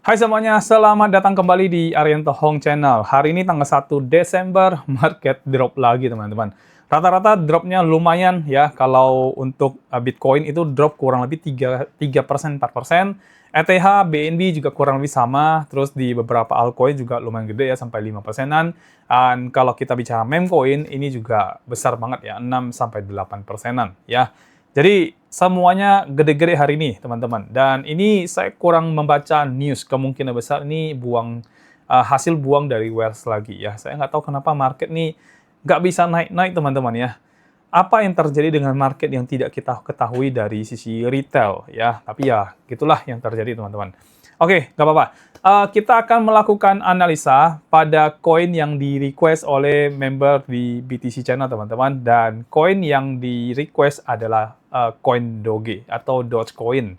Hai semuanya, selamat datang kembali di Arianto Hong Channel. Hari ini tanggal 1 Desember, market drop lagi teman-teman. Rata-rata dropnya lumayan ya, kalau untuk Bitcoin itu drop kurang lebih 3%, 4%. ETH, BNB juga kurang lebih sama, terus di beberapa altcoin juga lumayan gede ya, sampai 5%-an. Dan kalau kita bicara memecoin, ini juga besar banget ya, 6-8%-an ya. Jadi semuanya gede-gede hari ini, teman-teman. Dan ini saya kurang membaca news. Kemungkinan besar ini hasil buang dari Wells lagi ya. Saya nggak tahu kenapa market ini nggak bisa naik-naik, teman-teman ya. Apa yang terjadi dengan market yang tidak kita ketahui dari sisi retail ya. Tapi ya, gitulah yang terjadi, teman-teman. Oke, nggak apa-apa. Kita akan melakukan analisa pada koin yang di-request oleh member di BTC Channel, teman-teman. Dan koin yang di-request adalah koin Doge atau Dogecoin.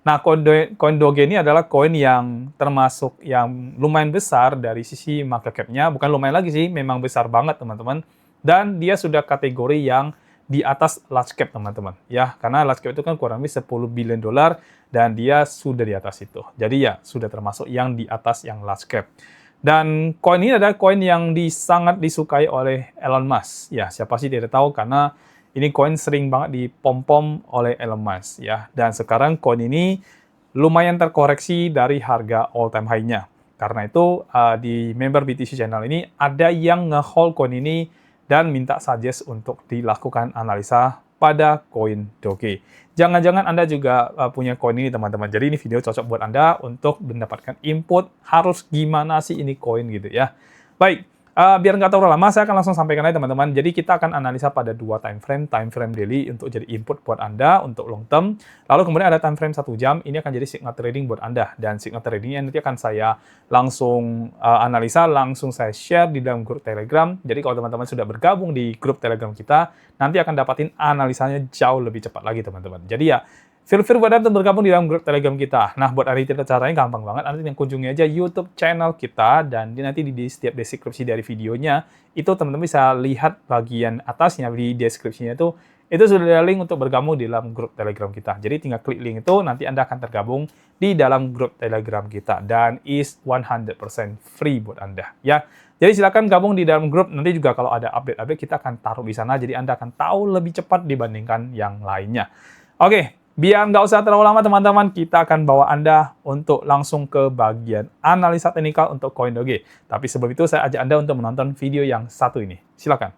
Nah, koin Doge ini adalah koin yang termasuk yang lumayan besar dari sisi market cap-nya. Bukan lumayan lagi sih, memang besar banget, teman-teman. Dan dia sudah kategori yang di atas large cap, teman-teman. Ya, karena large cap itu kan kurang lebih 10 billion dolar dan dia sudah di atas itu. Jadi ya, sudah termasuk yang di atas yang large cap. Dan koin ini adalah koin yang sangat disukai oleh Elon Musk. Ya, siapa sih tidak tahu, karena ini koin sering banget dipom-pom oleh Elon Musk ya. Dan sekarang koin ini lumayan terkoreksi dari harga all time high-nya. Karena itu di member BTC Channel ini ada yang nge-hold koin ini dan minta suggest untuk dilakukan analisa pada koin Doge. Jangan-jangan Anda juga punya koin ini, teman-teman. Jadi ini video cocok buat Anda untuk mendapatkan input harus gimana sih ini koin gitu ya. Baik. Biar nggak terlalu lama, saya akan langsung sampaikan aja, teman-teman. Jadi kita akan analisa pada dua time frame daily untuk jadi input buat Anda untuk long term. Lalu kemudian ada time frame 1 jam, ini akan jadi signal trading buat Anda. Dan signal tradingnya nanti akan saya langsung analisa, langsung saya share di dalam grup Telegram. Jadi kalau teman-teman sudah bergabung di grup Telegram kita, nanti akan dapatin analisanya jauh lebih cepat lagi, teman-teman. Jadi ya, feel free buat Anda bergabung di dalam grup Telegram kita. Nah, buat hari ini caranya gampang banget. Anda yang kunjungi aja YouTube channel kita, dan nanti di setiap deskripsi dari videonya, itu teman-teman bisa lihat bagian atasnya, di deskripsinya itu sudah ada link untuk bergabung di dalam grup Telegram kita. Jadi tinggal klik link itu, nanti Anda akan tergabung di dalam grup Telegram kita. Dan is 100% free buat Anda. Ya. Jadi silakan gabung di dalam grup, nanti juga kalau ada update-update kita akan taruh di sana, jadi Anda akan tahu lebih cepat dibandingkan yang lainnya. Oke. Biar nggak usah terlalu lama, teman-teman, kita akan bawa Anda untuk langsung ke bagian analisa teknikal untuk koin Doge. Tapi sebelum itu, saya ajak Anda untuk menonton video yang satu ini. Silakan.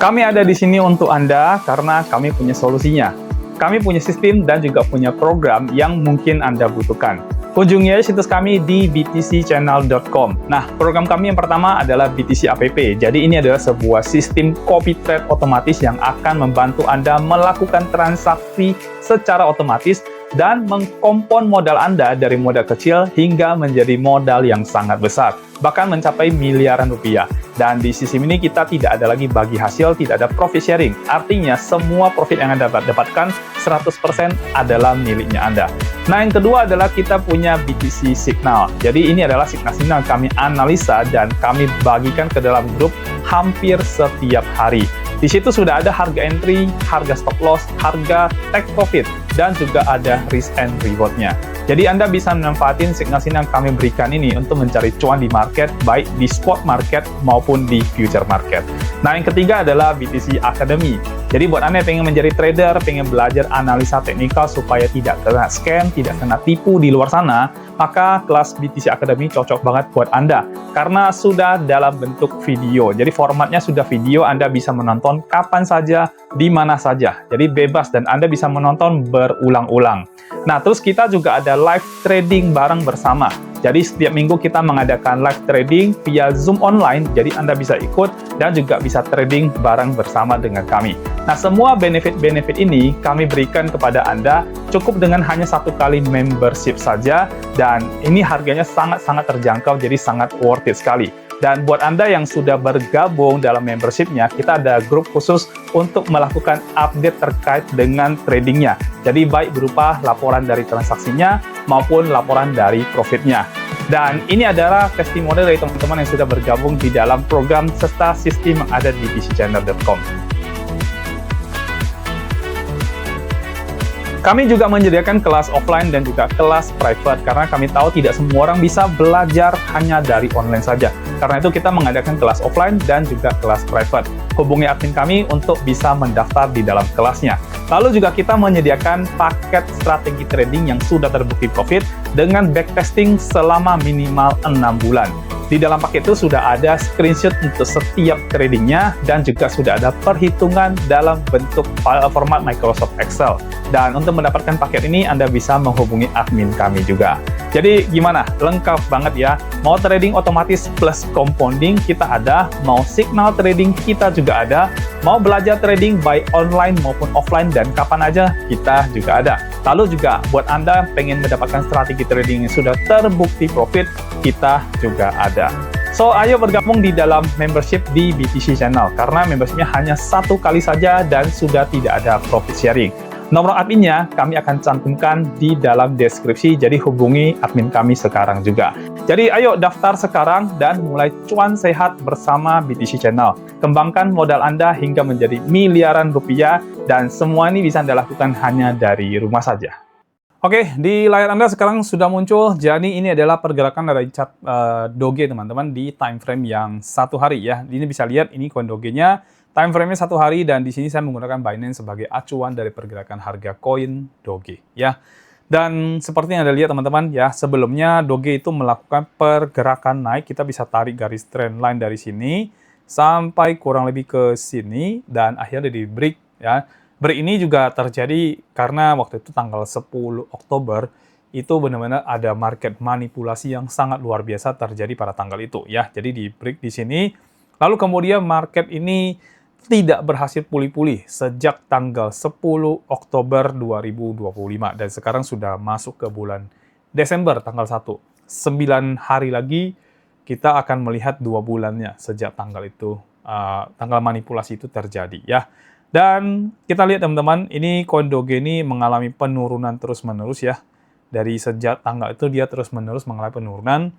Kami ada di sini untuk Anda karena kami punya solusinya. Kami punya sistem dan juga punya program yang mungkin Anda butuhkan. Kunjungi aja situs kami di btcchannel.com. Nah, program kami yang pertama adalah BTC App. Jadi ini adalah sebuah sistem copy trade otomatis yang akan membantu Anda melakukan transaksi secara otomatis dan mengkompon modal Anda dari modal kecil hingga menjadi modal yang sangat besar, bahkan mencapai miliaran rupiah. Dan di sistem ini kita tidak ada lagi bagi hasil, tidak ada profit sharing. Artinya semua profit yang Anda dapatkan 100% adalah miliknya Anda. Nah, yang kedua adalah kita punya BTC Signal. Jadi ini adalah signal-signal kami analisa dan kami bagikan ke dalam grup hampir setiap hari. Di situ sudah ada harga entry, harga stop loss, harga take profit, dan juga ada risk and reward-nya. Jadi Anda bisa memanfaatin signal-signal yang kami berikan ini untuk mencari cuan di market, baik di spot market maupun di future market. Nah, yang ketiga adalah BTC Academy. Jadi buat Anda yang pengen menjadi trader, pengen belajar analisa teknikal supaya tidak kena scam, tidak kena tipu di luar sana, maka kelas BTC Academy cocok banget buat Anda. Karena sudah dalam bentuk video. Jadi formatnya sudah video, Anda bisa menonton kapan saja, di mana saja. Jadi bebas dan Anda bisa menonton berulang-ulang. Nah, terus kita juga ada live trading bareng bersama. Jadi setiap minggu kita mengadakan live trading via Zoom online, jadi Anda bisa ikut dan juga bisa trading bareng bersama dengan kami. Nah, semua benefit-benefit ini kami berikan kepada Anda cukup dengan hanya 1 kali membership saja, dan ini harganya sangat-sangat terjangkau, jadi sangat worth it sekali. Dan buat Anda yang sudah bergabung dalam membership-nya, kita ada grup khusus untuk melakukan update terkait dengan tradingnya. Jadi baik berupa laporan dari transaksinya maupun laporan dari profitnya. Dan ini adalah testimoni dari teman-teman yang sudah bergabung di dalam program serta sistem yang ada di btcchannel.com. Kami juga menyediakan kelas offline dan juga kelas private karena kami tahu tidak semua orang bisa belajar hanya dari online saja. Karena itu kita mengadakan kelas offline dan juga kelas private. Hubungi admin kami untuk bisa mendaftar di dalam kelasnya. Lalu juga kita menyediakan paket strategi trading yang sudah terbukti profit dengan backtesting selama minimal 6 bulan. Di dalam paket itu sudah ada screenshot untuk setiap tradingnya dan juga sudah ada perhitungan dalam bentuk file format Microsoft Excel. Dan untuk mendapatkan paket ini Anda bisa menghubungi admin kami juga. Jadi gimana? Lengkap banget ya. Mau trading otomatis plus compounding kita ada, mau signal trading kita juga ada, mau belajar trading baik online maupun offline dan kapan aja kita juga ada. Lalu juga buat Anda pengen mendapatkan strategi trading yang sudah terbukti profit, kita juga ada. So, ayo bergabung di dalam membership di BTC Channel karena membershipnya hanya 1 kali saja dan sudah tidak ada profit sharing. Nomor adminnya kami akan cantumkan di dalam deskripsi, jadi hubungi admin kami sekarang juga. Jadi ayo daftar sekarang dan mulai cuan sehat bersama BTC Channel. Kembangkan modal Anda hingga menjadi miliaran rupiah dan semua ini bisa Anda lakukan hanya dari rumah saja. Oke, di layar Anda sekarang sudah muncul, jadi ini adalah pergerakan dari chart Doge teman-teman di time frame yang 1 hari ya. Ini bisa lihat ini koin Doge-nya. Time frame-nya 1 hari dan di sini saya menggunakan Binance sebagai acuan dari pergerakan harga koin Doge ya. Dan seperti yang Anda lihat teman-teman ya, sebelumnya Doge itu melakukan pergerakan naik, kita bisa tarik garis trend line dari sini sampai kurang lebih ke sini dan akhirnya di break ya. Break ini juga terjadi karena waktu itu tanggal 10 Oktober itu benar-benar ada market manipulasi yang sangat luar biasa terjadi pada tanggal itu ya. Jadi di break di sini lalu kemudian market ini tidak berhasil pulih-pulih sejak tanggal 10 Oktober 2025 dan sekarang sudah masuk ke bulan Desember tanggal 1. 9 hari lagi kita akan melihat 2 bulannya sejak tanggal itu tanggal manipulasi itu terjadi ya. Dan kita lihat teman-teman, ini koin Doge ini mengalami penurunan terus-menerus ya. Dari sejak tanggal itu dia terus-menerus mengalami penurunan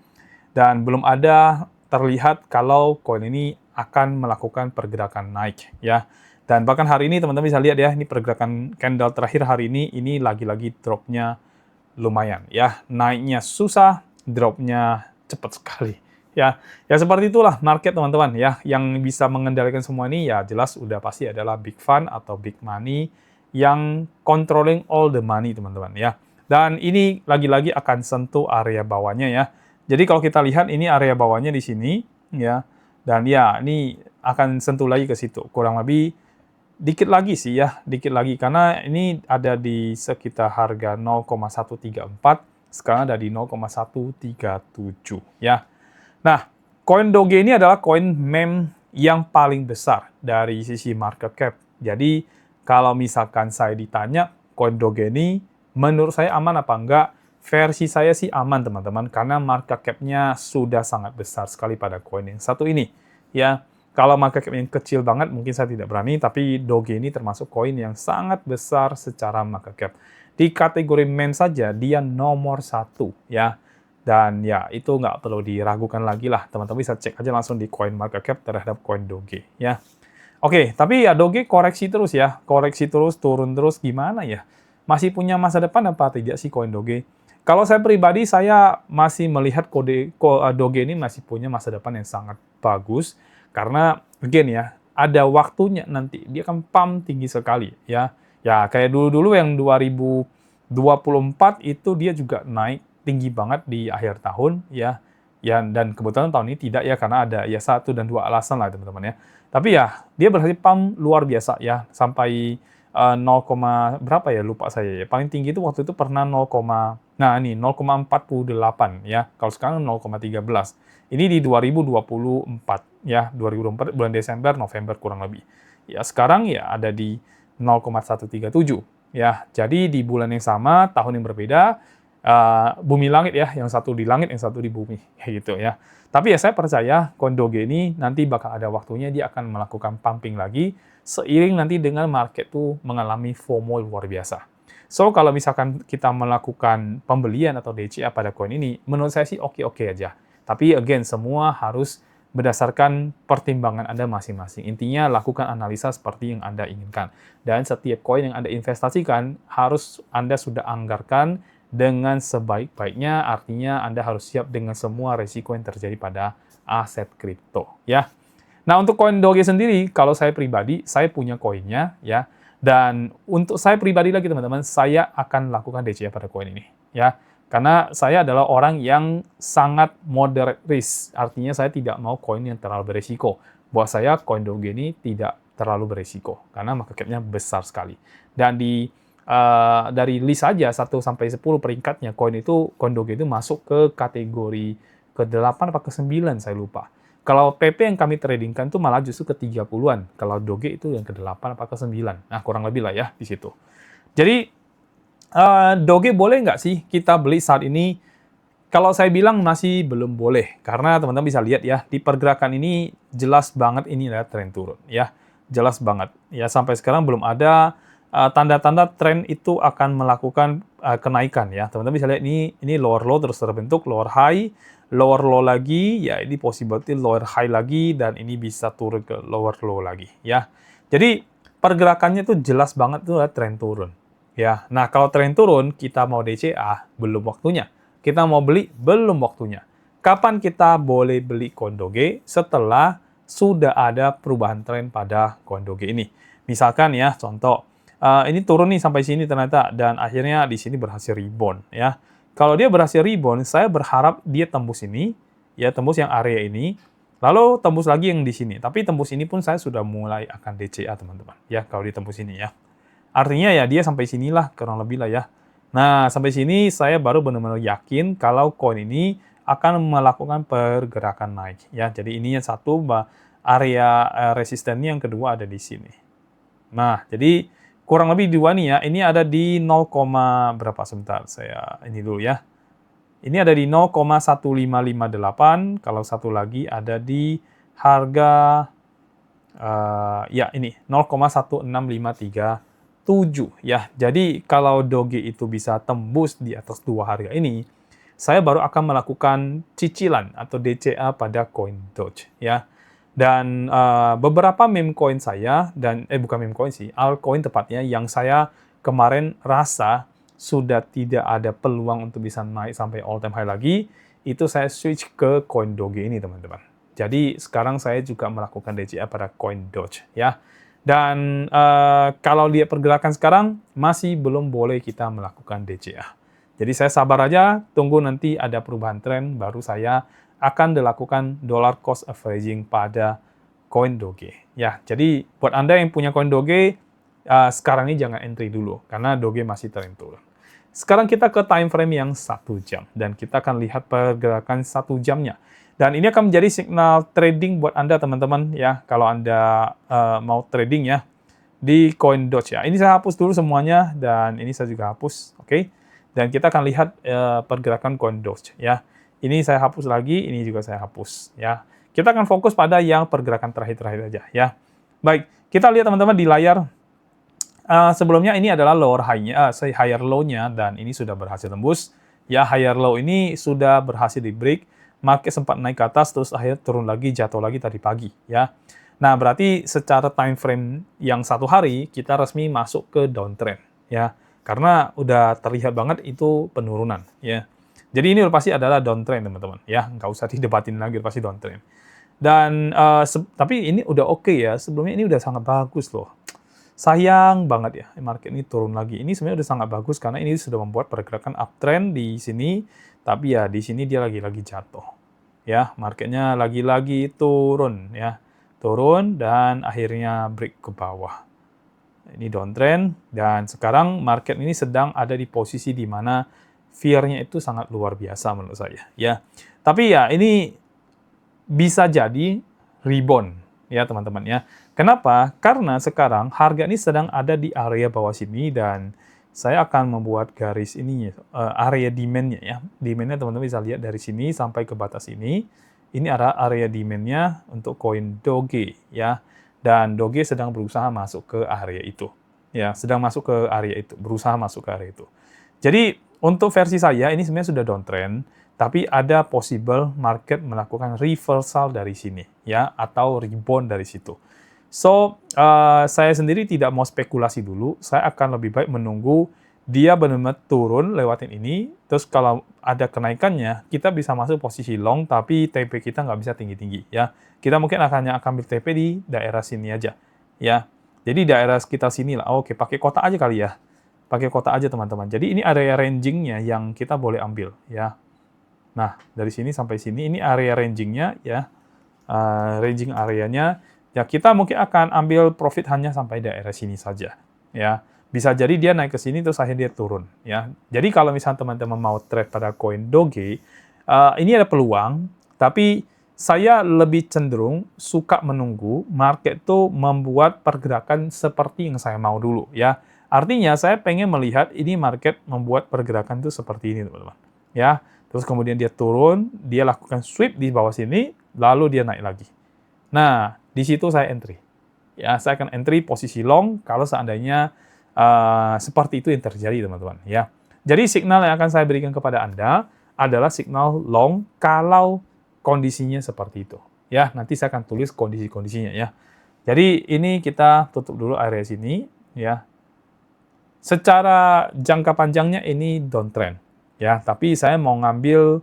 dan belum ada terlihat kalau koin ini akan melakukan pergerakan naik ya. Dan bahkan hari ini teman-teman bisa lihat ya, ini pergerakan candle terakhir hari ini lagi-lagi dropnya lumayan ya. Naiknya susah, dropnya cepat sekali ya. Ya seperti itulah market teman-teman ya. Yang bisa mengendalikan semua ini ya jelas udah pasti adalah big fund atau big money yang controlling all the money teman-teman ya. Dan ini lagi-lagi akan sentuh area bawahnya ya. Jadi kalau kita lihat ini area bawahnya di sini ya. Dan ya, ini akan sentuh lagi ke situ. Kurang lebih dikit lagi sih ya, dikit lagi. Karena ini ada di sekitar harga 0,134, sekarang ada di 0,137 ya. Nah, koin Doge ini adalah koin meme yang paling besar dari sisi market cap. Jadi, kalau misalkan saya ditanya, koin Doge ini menurut saya aman apa enggak? Versi saya sih aman teman-teman, karena market cap-nya sudah sangat besar sekali pada koin yang satu ini. Ya, kalau market cap yang kecil banget mungkin saya tidak berani, tapi Doge ini termasuk koin yang sangat besar secara market cap. Di kategori meme saja dia nomor 1 ya. Dan ya itu nggak perlu diragukan lagi lah, teman-teman bisa cek aja langsung di coin market cap terhadap koin Doge ya. Oke, tapi ya Doge koreksi terus ya, koreksi terus, turun terus, gimana ya? Masih punya masa depan apa tidak sih koin Doge? Kalau saya pribadi, saya masih melihat Doge ini masih punya masa depan yang sangat bagus. Karena, again ya, ada waktunya nanti. Dia akan pump tinggi sekali. Ya, kayak dulu-dulu yang 2024 itu dia juga naik tinggi banget di akhir tahun. Ya, dan kebetulan tahun ini tidak ya, karena ada ya 1 dan 2 alasan lah teman-teman ya. Tapi ya, dia berhasil pump luar biasa ya. Sampai 0, berapa ya lupa saya ya. Paling tinggi itu waktu itu pernah 0,48 ya. Kalau sekarang 0,13. Ini di 2024 ya, 2024 bulan Desember, November kurang lebih. Ya sekarang ya ada di 0,137 ya. Jadi di bulan yang sama, tahun yang berbeda, bumi langit ya, yang satu di langit, yang satu di bumi kayak gitu ya. Tapi ya saya percaya koin Doge ini nanti bakal ada waktunya dia akan melakukan pumping lagi seiring nanti dengan market tuh mengalami FOMO luar biasa. So, kalau misalkan kita melakukan pembelian atau DCA pada koin ini, menurut saya sih oke-oke aja. Tapi again, semua harus berdasarkan pertimbangan Anda masing-masing. Intinya lakukan analisa seperti yang Anda inginkan. Dan setiap koin yang Anda investasikan harus Anda sudah anggarkan dengan sebaik-baiknya, artinya Anda harus siap dengan semua risiko yang terjadi pada aset kripto, ya. Nah, untuk koin Doge sendiri, kalau saya pribadi, saya punya koinnya, ya. Dan untuk saya pribadi lagi, teman-teman, saya akan lakukan DCA pada koin ini, ya. Karena saya adalah orang yang sangat moderate risk, artinya saya tidak mau koin yang terlalu berisiko. Buat saya, koin Doge ini tidak terlalu berisiko, karena market cap-nya besar sekali. Dan dari list saja 1 sampai 10 peringkatnya, koin Doge itu masuk ke kategori ke-8 atau ke-9, saya lupa. Kalau PP yang kami tradingkan tuh malah justru ke 30-an. Kalau Doge itu yang ke-8 apa ke-9. Nah, kurang lebih lah ya di situ. Jadi, Doge boleh nggak sih kita beli saat ini? Kalau saya bilang masih belum boleh. Karena teman-teman bisa lihat ya, di pergerakan ini jelas banget ini adalah tren turun. Ya, jelas banget. Ya, sampai sekarang belum ada tanda-tanda tren itu akan melakukan kenaikan ya. Teman-teman bisa lihat ini lower low terus terbentuk, lower high, lower low lagi, ya ini possibility lower high lagi, dan ini bisa turun ke lower low lagi, ya. Jadi, pergerakannya tuh jelas banget tuh tren turun, ya. Nah, kalau tren turun, kita mau DCA, belum waktunya. Kita mau beli, belum waktunya. Kapan kita boleh beli koin Doge? Setelah sudah ada perubahan tren pada koin Doge ini. Misalkan ya, contoh, ini turun nih sampai sini ternyata, dan akhirnya di sini berhasil rebound, ya. Kalau dia berhasil rebound, saya berharap dia tembus ini, ya tembus yang area ini, lalu tembus lagi yang di sini. Tapi tembus ini pun saya sudah mulai akan DCA, teman-teman. Ya, kalau dia tembus ini ya. Artinya ya dia sampai sinilah, kurang lebih lah ya. Nah, sampai sini saya baru benar-benar yakin kalau koin ini akan melakukan pergerakan naik. Ya, jadi ini yang satu, area resistennya, yang kedua ada di sini. Nah, jadi kurang lebih dua nih ya. Ini ada di 0, berapa sebentar saya ini dulu ya. Ini ada di 0,1558. Kalau satu lagi ada di harga ya ini 0,16537 ya. Jadi kalau Doge itu bisa tembus di atas dua harga ini, saya baru akan melakukan cicilan atau DCA pada koin Doge ya. Dan beberapa meme coin saya, dan bukan meme coin sih, altcoin tepatnya, yang saya kemarin rasa sudah tidak ada peluang untuk bisa naik sampai all time high lagi, itu saya switch ke koin Doge ini, teman-teman. Jadi sekarang saya juga melakukan DCA pada koin Doge ya. Dan kalau lihat pergerakan sekarang, masih belum boleh kita melakukan DCA. Jadi saya sabar aja, tunggu nanti ada perubahan tren, baru saya akan dilakukan dollar cost averaging pada koin Doge. Ya, jadi buat Anda yang punya koin Doge, sekarang ini jangan entry dulu, karena Doge masih tren turun. Sekarang kita ke time frame yang 1 jam, dan kita akan lihat pergerakan 1 jamnya. Dan ini akan menjadi signal trading buat Anda, teman-teman, ya, kalau Anda mau trading ya, di koin Doge ya. Ini saya hapus dulu semuanya, dan ini saya juga hapus, oke? Dan kita akan lihat pergerakan koin Doge ya. Ini saya hapus lagi, ini juga saya hapus ya. Kita akan fokus pada yang pergerakan terakhir-terakhir aja ya. Baik, kita lihat teman-teman di layar. Sebelumnya ini adalah lower high-nya, higher low-nya, dan ini sudah berhasil tembus. Ya, higher low ini sudah berhasil di break. Market sempat naik ke atas, terus akhirnya turun lagi, jatuh lagi tadi pagi ya. Nah, berarti secara time frame yang 1 hari, kita resmi masuk ke downtrend ya. Karena udah terlihat banget itu penurunan ya. Jadi ini pasti adalah downtrend, teman-teman ya, nggak usah didebatin lagi, pasti downtrend. Dan tapi ini udah oke ya, sebelumnya ini udah sangat bagus loh. Sayang banget ya, market ini turun lagi. Ini sebenarnya udah sangat bagus karena ini sudah membuat pergerakan uptrend di sini, tapi ya di sini dia lagi-lagi jatuh. Ya, marketnya lagi-lagi turun ya. Turun dan akhirnya break ke bawah. Ini downtrend, dan sekarang market ini sedang ada di posisi di mana fear-nya itu sangat luar biasa menurut saya ya. Tapi ya ini bisa jadi rebound ya, teman-teman ya. Kenapa? Karena sekarang harga ini sedang ada di area bawah sini, dan saya akan membuat garis ininya, area demand-nya ya. Demand-nya teman-teman bisa lihat dari sini sampai ke batas ini. Ini area demand-nya untuk koin Doge ya. Dan Doge sedang berusaha masuk ke area itu. Ya, sedang masuk ke area itu, berusaha masuk ke area itu. Jadi untuk versi saya ini sebenarnya sudah downtrend, tapi ada possible market melakukan reversal dari sini, ya, atau rebound dari situ. So, saya sendiri tidak mau spekulasi dulu, saya akan lebih baik menunggu dia benar-benar turun lewatin ini, terus kalau ada kenaikannya, kita bisa masuk posisi long, tapi TP kita nggak bisa tinggi-tinggi, ya. Kita mungkin akan ambil TP di daerah sini aja, ya. Jadi daerah sekitar sini lah. Oke, pakai kotak aja kali ya. Pakai kotak aja teman-teman. Jadi ini area ranging-nya yang kita boleh ambil, ya. Nah, dari sini sampai sini, ini area ranging-nya, ya. Ranging areanya, ya kita mungkin akan ambil profit hanya sampai daerah sini saja, ya. Bisa jadi dia naik ke sini, terus akhirnya dia turun, ya. Jadi kalau misalnya teman-teman mau trade pada koin Doge, ini ada peluang, tapi saya lebih cenderung suka menunggu market tuh membuat pergerakan seperti yang saya mau dulu, ya. Artinya saya pengen melihat ini market membuat pergerakan itu seperti ini, teman-teman, ya. Terus kemudian dia turun, dia lakukan sweep di bawah sini, lalu dia naik lagi. Nah, di situ saya entry. Ya, saya akan entry posisi long kalau seandainya seperti itu yang terjadi, teman-teman. Ya, jadi signal yang akan saya berikan kepada Anda adalah signal long kalau kondisinya seperti itu. Ya, nanti saya akan tulis kondisi-kondisinya ya. Jadi ini kita tutup dulu area sini. Ya, secara jangka panjangnya ini downtrend. Ya, tapi saya mau ngambil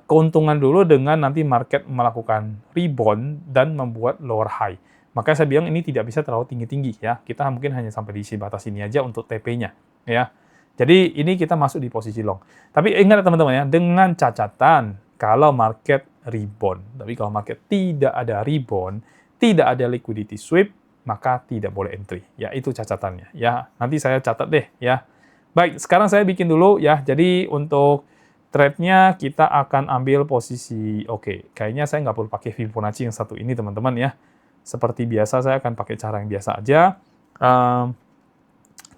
keuntungan dulu dengan nanti market melakukan rebound dan membuat lower high. Makanya saya bilang ini tidak bisa terlalu tinggi-tinggi ya. Kita mungkin hanya sampai di batas ini aja untuk TP-nya ya. Jadi ini kita masuk di posisi long. Tapi ingat teman-teman ya, dengan catatan kalau market rebound. Tapi kalau market tidak ada rebound, tidak ada liquidity sweep, maka tidak boleh entry. Ya, itu catatannya. Ya, nanti saya catat deh ya. Baik, sekarang saya bikin dulu ya. Jadi untuk trade-nya kita akan ambil posisi, oke, kayaknya saya nggak perlu pakai Fibonacci yang satu ini teman-teman ya. Seperti biasa saya akan pakai cara yang biasa aja.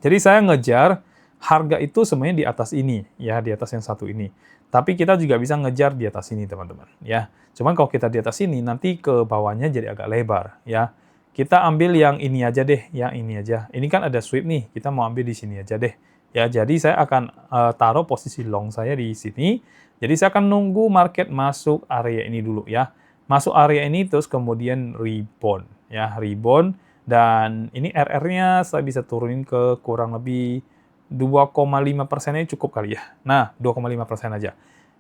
Jadi saya ngejar harga itu sebenarnya di atas ini, ya, di atas yang satu ini. Tapi kita juga bisa ngejar di atas ini teman-teman, ya. Cuman kalau kita di atas ini, nanti ke bawahnya jadi agak lebar, ya. Kita ambil yang ini aja deh, yang ini aja. Ini kan ada sweep nih, kita mau ambil di sini aja deh. Ya, jadi saya akan taruh posisi long saya di sini. Jadi saya akan nunggu market masuk area ini dulu ya. Masuk area ini terus kemudian rebound ya, rebound dan ini RR-nya saya bisa turunin ke kurang lebih 2,5%-nya cukup kali ya. Nah, 2,5% aja.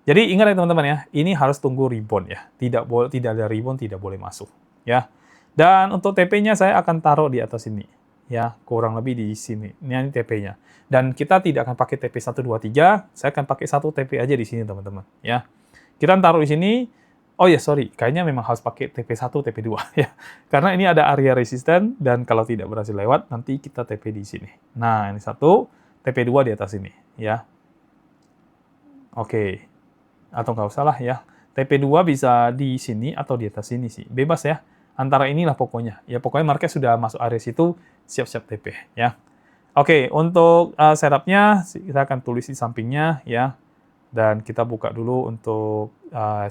Jadi ingat ya teman-teman ya, ini harus tunggu rebound ya. Tidak ada rebound tidak boleh masuk ya. Dan untuk TP-nya saya akan taruh di atas ini. Ya, kurang lebih di sini. Ini TP-nya. Dan kita tidak akan pakai TP 1, 2, 3, saya akan pakai satu TP aja di sini, teman-teman. Ya. Kita taruh di sini. Oh ya, sorry. Kayaknya memang harus pakai TP 1, TP 2. Ya. Karena ini ada area resisten, dan kalau tidak berhasil lewat, nanti kita TP di sini. Nah, ini satu, TP 2 di atas ini. Ya. Oke. Atau nggak usah lah ya. TP 2 bisa di sini atau di atas sini sih. Bebas ya. Antara inilah pokoknya. Ya pokoknya market sudah masuk area situ, siap-siap TP ya. Oke, untuk setup-nya kita akan tulis di sampingnya ya. Dan kita buka dulu untuk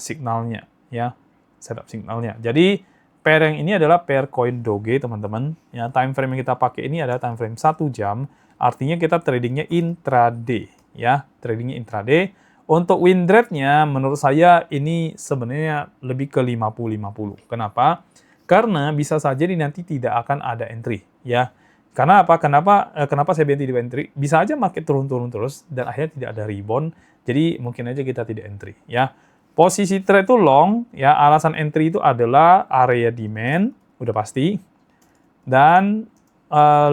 signalnya ya. Setup signalnya. Jadi pair yang ini adalah pair koin Doge teman-teman. Ya, time frame yang kita pakai ini adalah time frame 1 jam. Artinya kita tradingnya intraday ya. Tradingnya intraday. Untuk win rate-nya menurut saya ini sebenarnya lebih ke 50-50. Kenapa? Karena bisa saja nanti tidak akan ada entry, ya. Karena apa? Kenapa saya bilang tidak entry? Bisa aja market turun-turun terus dan akhirnya tidak ada rebound, jadi mungkin aja kita tidak entry, ya. Posisi trade itu long, ya. Alasan entry itu adalah area demand, udah pasti, dan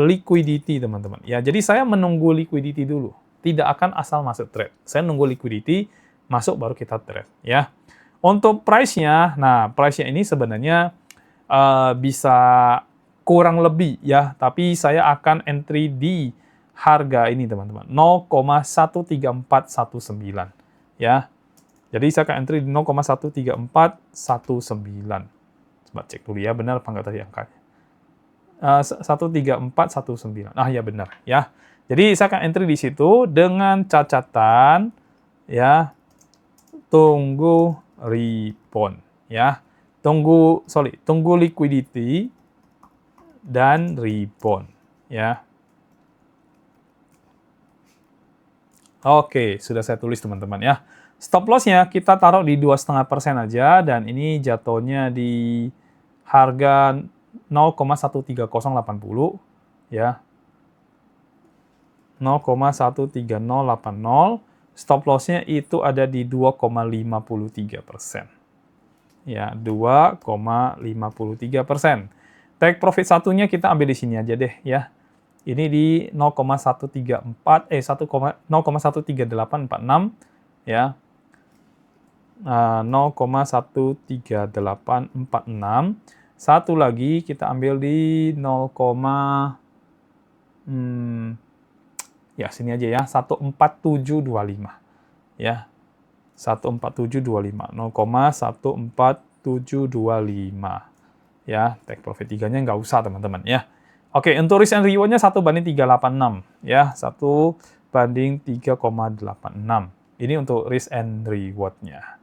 liquidity, teman-teman. Ya, jadi saya menunggu liquidity dulu. Tidak akan asal masuk trade. Saya nunggu liquidity masuk baru kita trade, ya. Untuk price-nya, nah price-nya ini sebenarnya bisa kurang lebih ya, tapi saya akan entry di harga ini teman-teman, 0,13419 ya. Jadi saya akan entry di 0,13419. Coba cek dulu ya, benar apa enggak tadi angkanya. 13419. Ah ya benar ya. Jadi saya akan entry di situ dengan catatan ya, tunggu rebound ya. Tunggu liquidity dan rebound ya. Oke, sudah saya tulis teman-teman ya. Stop loss-nya kita taruh di 2,5% aja, dan ini jatuhnya di harga 0,13080 ya. 0,13080. Stop loss-nya itu ada di 2,53%. Ya, 2,53%. Take profit satunya kita ambil di sini aja deh ya. Ini di 0,13846 ya. 0,13846. Satu lagi kita ambil di 0, ya sini aja ya, 14725 ya. 14725, 0,14725 ya. Take profit 3-nya nggak usah teman-teman ya. Oke, untuk risk and reward-nya 1:386 ya, 1:3,86. Ini untuk risk and reward-nya.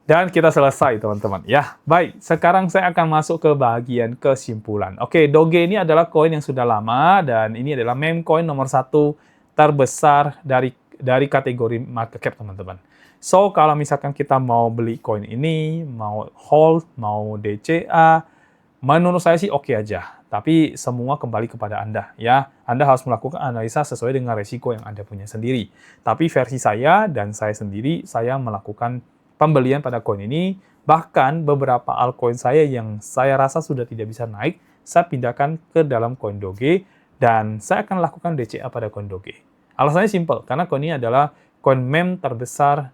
Dan kita selesai teman-teman ya. Baik, sekarang saya akan masuk ke bagian kesimpulan. Oke, Doge ini adalah koin yang sudah lama, dan ini adalah meme coin nomor 1 terbesar dari kategori market cap teman-teman. So, kalau misalkan kita mau beli koin ini, mau hold, mau DCA, menurut saya sih oke aja. Tapi semua kembali kepada Anda ya. Anda harus melakukan analisa sesuai dengan resiko yang Anda punya sendiri. Tapi versi saya dan saya sendiri, saya melakukan pembelian pada koin ini, bahkan beberapa altcoin saya yang saya rasa sudah tidak bisa naik, saya pindahkan ke dalam koin Doge, dan saya akan lakukan DCA pada koin Doge. Alasannya simple, karena koin ini adalah koin meme terbesar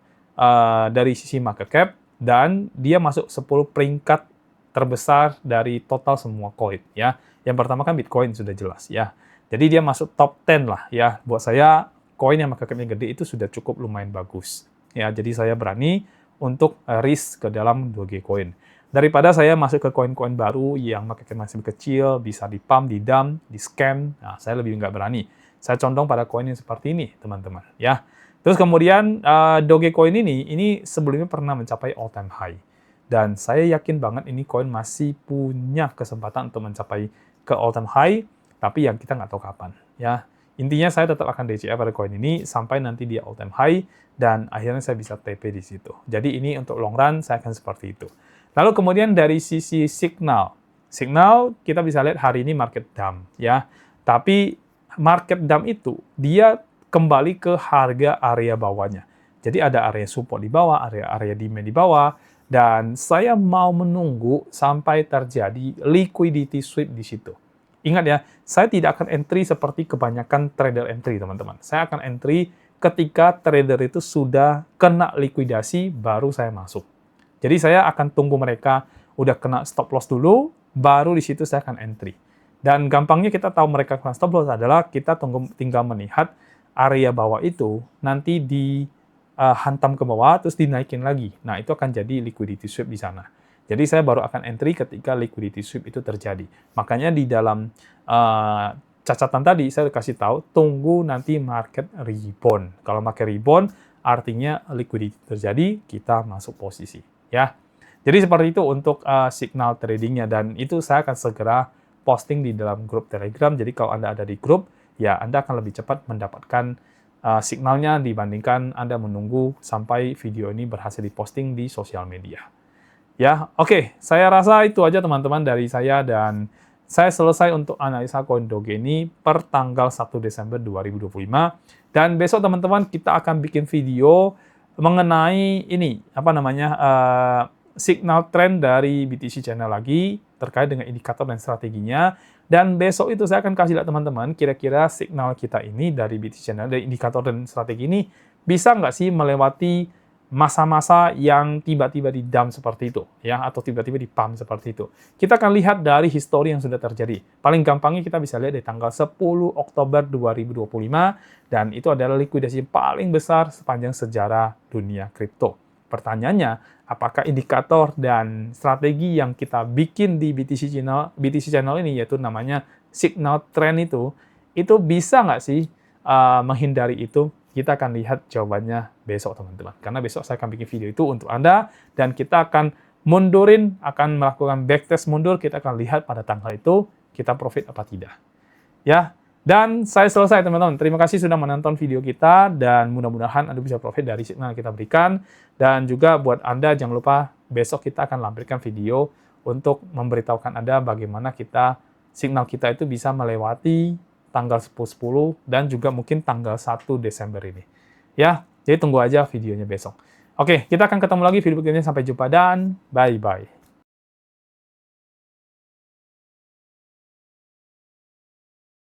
dari sisi market cap, dan dia masuk 10 peringkat terbesar dari total semua koin ya. Yang pertama kan Bitcoin sudah jelas ya. Jadi dia masuk top 10 lah ya. Buat saya koin yang market cap-nya gede itu sudah cukup lumayan bagus. Ya, jadi saya berani untuk risk ke dalam Dogecoin. Daripada saya masuk ke koin-koin baru yang market cap masih kecil, bisa di-pump, di-dump, di-scam, nah saya lebih nggak berani. Saya condong pada koin yang seperti ini, teman-teman. Ya. Terus kemudian Dogecoin ini sebelumnya pernah mencapai all-time high. Dan saya yakin banget ini koin masih punya kesempatan untuk mencapai ke all-time high, tapi yang kita nggak tahu kapan. Ya. Intinya saya tetap akan DCA pada koin ini sampai nanti dia all-time high, dan akhirnya saya bisa TP di situ. Jadi ini untuk long run saya akan seperti itu. Lalu kemudian dari sisi signal kita bisa lihat hari ini market dump ya. Tapi market dump itu dia kembali ke harga area bawahnya. Jadi ada area support di bawah, area demand di bawah, dan saya mau menunggu sampai terjadi liquidity sweep di situ. Ingat ya, saya tidak akan entry seperti kebanyakan trader entry, teman-teman. Saya akan entry ketika trader itu sudah kena likuidasi, baru saya masuk. Jadi saya akan tunggu mereka udah kena stop loss dulu, baru di situ saya akan entry. Dan gampangnya kita tahu mereka kena stop loss adalah kita tinggal melihat area bawah itu nanti dihantam ke bawah, terus dinaikin lagi. Nah, itu akan jadi liquidity sweep di sana. Jadi saya baru akan entry ketika liquidity sweep itu terjadi. Makanya di dalam catatan tadi saya kasih tahu, tunggu nanti market rebound. Kalau market rebound, artinya liquidity terjadi, kita masuk posisi. Ya. Jadi seperti itu untuk signal tradingnya, dan itu saya akan segera posting di dalam grup Telegram. Jadi kalau Anda ada di grup, ya Anda akan lebih cepat mendapatkan signalnya dibandingkan Anda menunggu sampai video ini berhasil diposting di sosial media. Ya, oke. Saya rasa itu aja teman-teman dari saya, dan saya selesai untuk analisa koin Doge ini per tanggal 1 Desember 2025. Dan besok teman-teman kita akan bikin video mengenai ini, signal trend dari BTC Channel lagi, terkait dengan indikator dan strateginya. Dan besok itu saya akan kasih lihat teman-teman, kira-kira signal kita ini dari BTC Channel, dari indikator dan strategi ini, bisa nggak sih melewati masa-masa yang tiba-tiba di dump seperti itu, ya, atau tiba-tiba di pump seperti itu. Kita akan lihat dari histori yang sudah terjadi. Paling gampangnya kita bisa lihat di tanggal 10 Oktober 2025, dan itu adalah likuidasi paling besar sepanjang sejarah dunia kripto. Pertanyaannya, apakah indikator dan strategi yang kita bikin di BTC Channel ini, yaitu namanya signal trend itu bisa nggak sih menghindari itu? Kita akan lihat jawabannya besok, teman-teman. Karena besok saya akan bikin video itu untuk Anda, dan kita akan akan melakukan backtest mundur, kita akan lihat pada tanggal itu, kita profit apa tidak. Ya, Dan saya selesai teman-teman. Terima kasih sudah menonton video kita dan mudah-mudahan Anda bisa profit dari signal yang kita berikan. Dan juga buat Anda jangan lupa besok kita akan lampirkan video untuk memberitahukan Anda bagaimana signal kita itu bisa melewati tanggal 10-10 dan juga mungkin tanggal 1 Desember ini. Ya, jadi tunggu aja videonya besok. Oke, kita akan ketemu lagi video berikutnya. Sampai jumpa dan bye-bye.